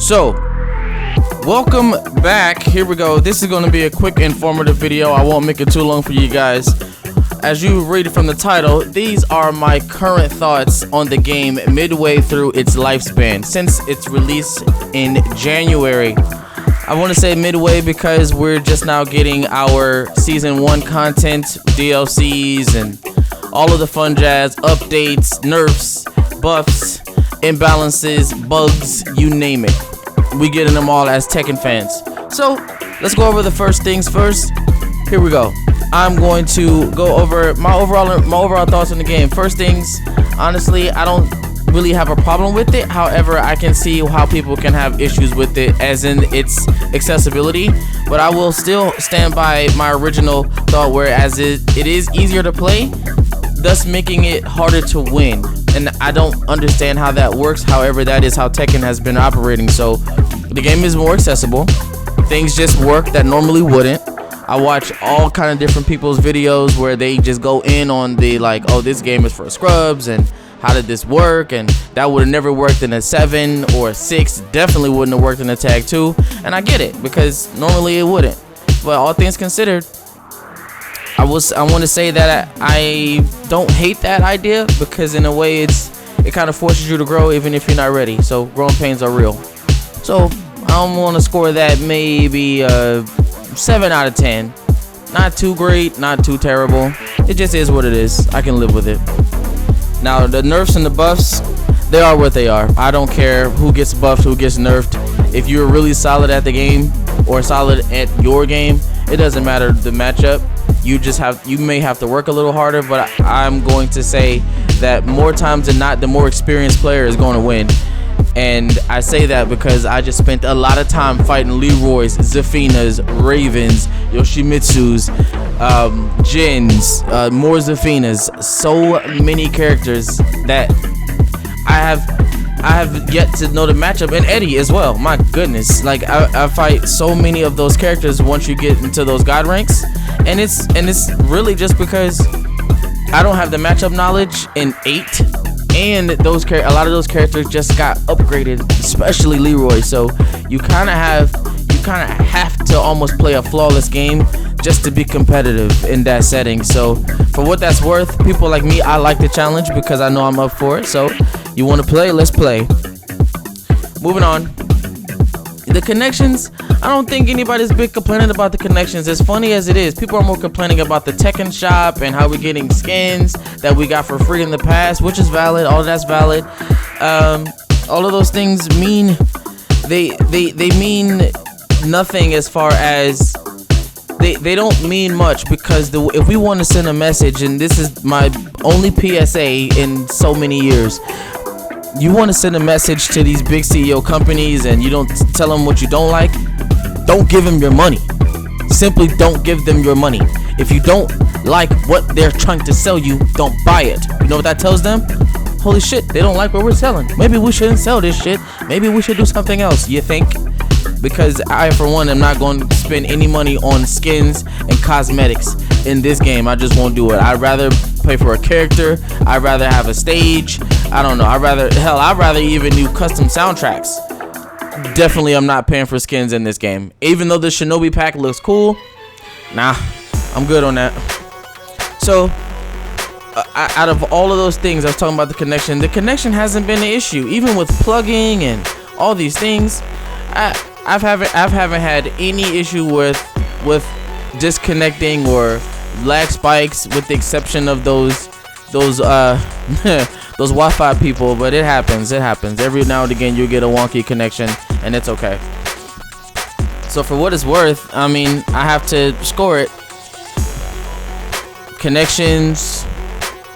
So, welcome back. Here we go. This is going to be a quick, informative video. I won't make it too long for you guys. As you read it from the title, these are my current thoughts on the game midway through its lifespan since its release in January. I want to say midway because we're just now getting our Season 1 content, DLCs, and all of the fun jazz, updates, nerfs, buffs, imbalances, bugs, you name it. We getting them all as Tekken fans. So let's go over the first things first. Here we go. I'm going to go over my overall thoughts on the game. First things, honestly, I don't really have a problem with it. However, I can see how people can have issues with it, as in its accessibility. But I will still stand by my original thought, whereas it is easier to play, thus making it harder to win. And I don't understand how that works. However, that is how Tekken has been operating. So the game is more accessible. Things just work that normally wouldn't. I watch all kind of different people's videos where they just go in on the like, oh, this game is for scrubs and how did this work, and that would have never worked in a 7 or a 6. Definitely wouldn't have worked in a tag 2. And I get it, because normally it wouldn't. But all things considered, I want to say that I don't hate that idea, because in a way it kind of forces you to grow even if you're not ready. So growing pains are real. So I'm going to score that maybe 7 out of 10. Not too great, not too terrible. It just is what it is. I can live with it. Now the nerfs and the buffs, they are what they are. I don't care who gets buffed, who gets nerfed. If you're really solid at the game or solid at your game, it doesn't matter the matchup. You may have to work a little harder, but I'm going to say that more times than not, the more experienced player is going to win. And I say that because I just spent a lot of time fighting Leroy's, Zafinas, Ravens, Yoshimitsu's, Jins, more Zafinas. So many characters that I have yet to know the matchup, and Eddie as well. My goodness, like I fight so many of those characters once you get into those god ranks, and it's really just because I don't have the matchup knowledge in 8. And a lot of those characters just got upgraded, especially Leroy. So you kind of have to almost play a flawless game just to be competitive in that setting. So for what that's worth, people like me, I like the challenge because I know I'm up for it. So you want to play? Let's play. Moving on. The connections, I don't think anybody's been complaining about the connections. As funny as it is, people are more complaining about the Tekken shop and how we're getting skins that we got for free in the past, which is valid. All of that's valid. All of those things mean they mean nothing as far as they don't mean much, because if we want to send a message, and this is my only PSA in so many years, you want to send a message to these big CEO companies and you don't tell them what you don't like, don't give them your money. Simply don't give them your money. If you don't like what they're trying to sell you, don't buy it. You know what that tells them? Holy shit, they don't like what we're selling. Maybe we shouldn't sell this shit. Maybe we should do something else, you think? Because I, for one, am not going to spend any money on skins and cosmetics in this game. I just won't do it. I'd rather pay for a character. I'd rather have a stage. I don't know. I'd rather even do custom soundtracks. Definitely, I'm not paying for skins in this game. Even though the Shinobi pack looks cool, nah, I'm good on that. So, out of all of those things, I was talking about the connection hasn't been an issue. Even with plugging and all these things, I haven't had any issue with disconnecting or lag spikes, with the exception of those those Wi-Fi people. But it happens. Every now and again you'll get a wonky connection, and it's okay. So for what it's worth, I mean, I have to score it. Connections,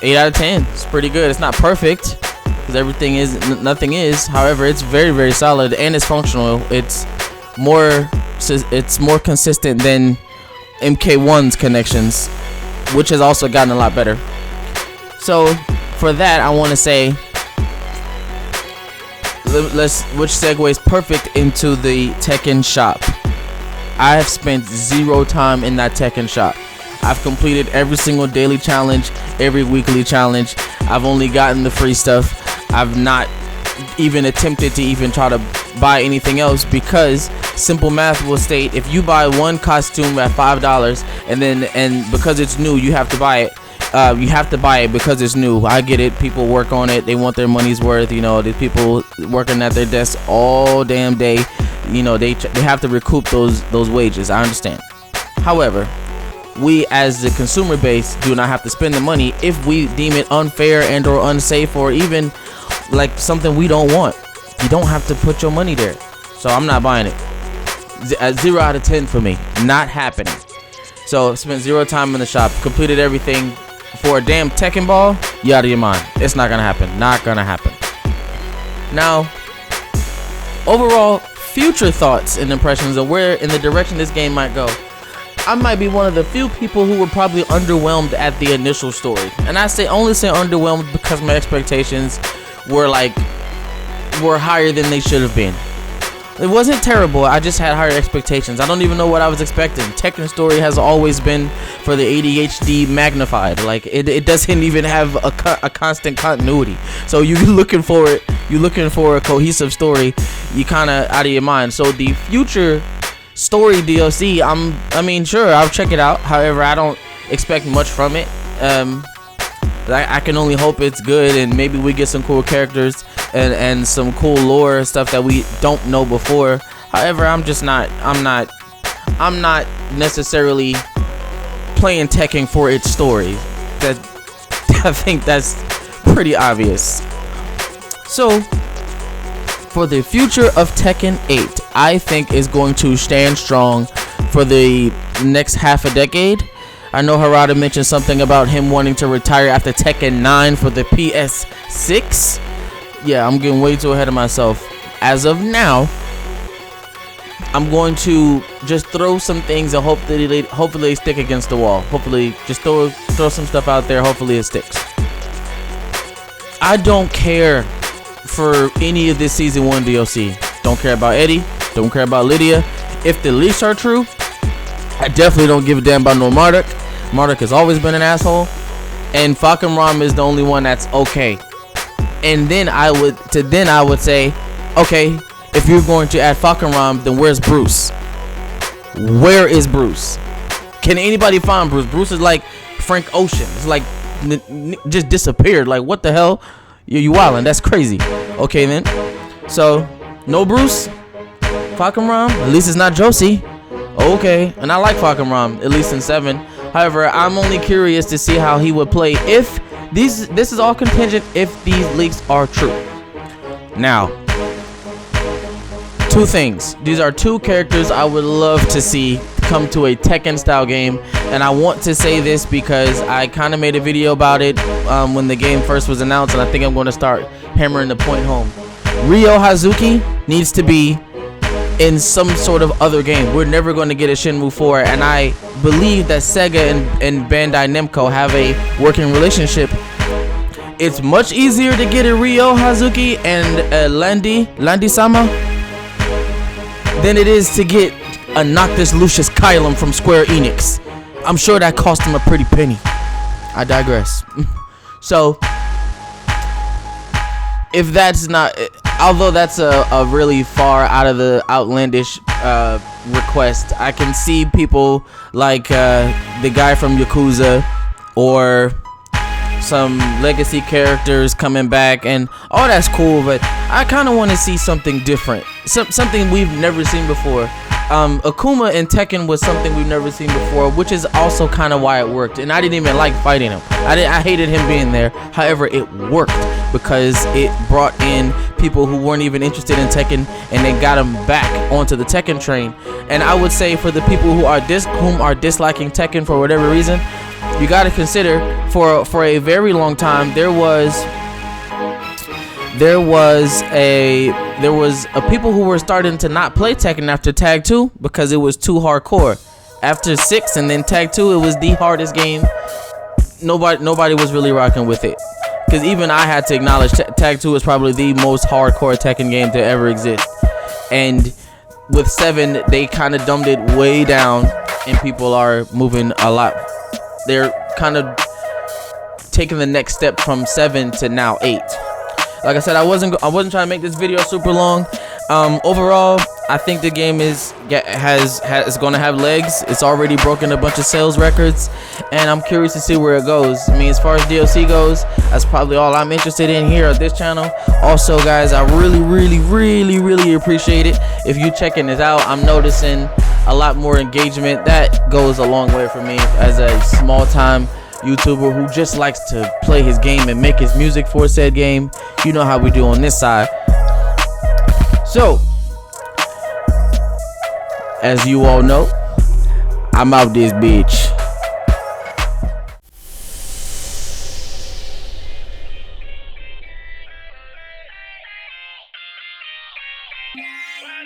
8 out of 10. It's pretty good. It's not perfect, because nothing is. However, it's very, very solid, and it's functional. It's more consistent than MK1's connections, which has also gotten a lot better. So for that, I want to say, which segues perfect into the Tekken shop. I have spent 0 time in that Tekken shop. I've completed every single daily challenge, every weekly challenge. I've only gotten the free stuff. I've not even attempted to even try to buy anything else, because simple math will state if you buy one costume at $5 and because it's new you have to buy it. You have to buy it because it's new. I get it. People work on it. They want their money's worth. You know, there's people working at their desk all damn day. You know, they have to recoup those wages. I understand. However, we as the consumer base do not have to spend the money if we deem it unfair and or unsafe, or even like something we don't want. You don't have to put your money there. So I'm not buying it. 0 out of 10 for me. Not happening. So spent 0 time in the shop. Completed everything. For a damn Tekken ball, you out of your mind. It's not gonna happen. Not gonna happen. Now, overall, future thoughts and impressions of where in the direction this game might go. I might be one of the few people who were probably underwhelmed at the initial story, and I only say underwhelmed because my expectations were higher than they should have been. It wasn't terrible. I just had higher expectations. I don't even know what I was expecting. Tekken story has always been for the ADHD magnified. Like it doesn't even have a constant continuity. So you looking for a cohesive story, you kind of out of your mind. So the future story DLC, I mean, sure, I'll check it out. However, I don't expect much from it. I can only hope it's good, and maybe we get some cool characters and some cool lore stuff that we don't know before. However, I'm not necessarily playing Tekken for its story. That I think that's pretty obvious. So for the future of Tekken 8, I think is going to stand strong for the next half a decade. I know Harada mentioned something about him wanting to retire after Tekken 9 for the PS6. Yeah, I'm getting way too ahead of myself. As of now, I'm going to just throw some things and hopefully they stick against the wall. Hopefully, just throw some stuff out there. Hopefully it sticks. I don't care for any of this Season 1 DLC. Don't care about Eddie. Don't care about Lydia. If the leaks are true, I definitely don't give a damn about no Marduk. Marduk has always been an asshole, and Falkenram is the only one that's okay. And then I would say, okay, if you're going to add Falkenram, then where's Bruce? Where is Bruce? Can anybody find Bruce? Bruce is like Frank Ocean. It's like just disappeared. Like, what the hell? You wildin'? That's crazy. Okay then. So no Bruce. Falkenram. At least it's not Josie. Okay, and I like Falkenram, at least in 7. However, I'm only curious to see how he would play if this is all contingent if these leaks are true. Now, 2 things. These are 2 characters I would love to see come to a Tekken style game, and I want to say this because I kind of made a video about it when the game first was announced, and I think I'm going to start hammering the point home. Ryo Hazuki needs to be in some sort of other game. We're never going to get a Shenmue 4, and I believe that Sega and Bandai Namco have a working relationship. It's much easier to get a Ryo Hazuki and Landy-sama than it is to get a Noctis Lucius Kylum from Square Enix. I'm sure that cost him a pretty penny. I digress. So, if that's not, although that's a really far out of the outlandish request, I can see people like the guy from Yakuza or some legacy characters coming back, and all that's cool, but I kind of want to see something different, something we've never seen before. Akuma in Tekken was something we've never seen before, which is also kind of why it worked, and I didn't even like fighting him. I hated him being there. However, it worked because it brought in people who weren't even interested in Tekken, and they got them back onto the Tekken train. And I would say for the people who are disliking Tekken for whatever reason, you got to consider for a very long time there was a people who were starting to not play Tekken after Tag 2 because it was too hardcore. After 6 and then Tag 2, it was the hardest game. Nobody was really rocking with it, because even I had to acknowledge Tag 2 is probably the most hardcore Tekken game to ever exist. And with 7, they kind of dumbed it way down, and people are moving a lot. They're kind of taking the next step from 7 to now 8. Like I said, I wasn't trying to make this video super long. Overall, I think the game is gonna have legs. It's already broken a bunch of sales records, and I'm curious to see where it goes. I mean, as far as DLC goes, that's probably all I'm interested in here on this channel. Also, guys, I really appreciate it if you checking this out. I'm noticing a lot more engagement. That goes a long way for me as a small-time YouTuber who just likes to play his game and make his music for said game. You know how we do on this side. So, as you all know, I'm out this bitch. Why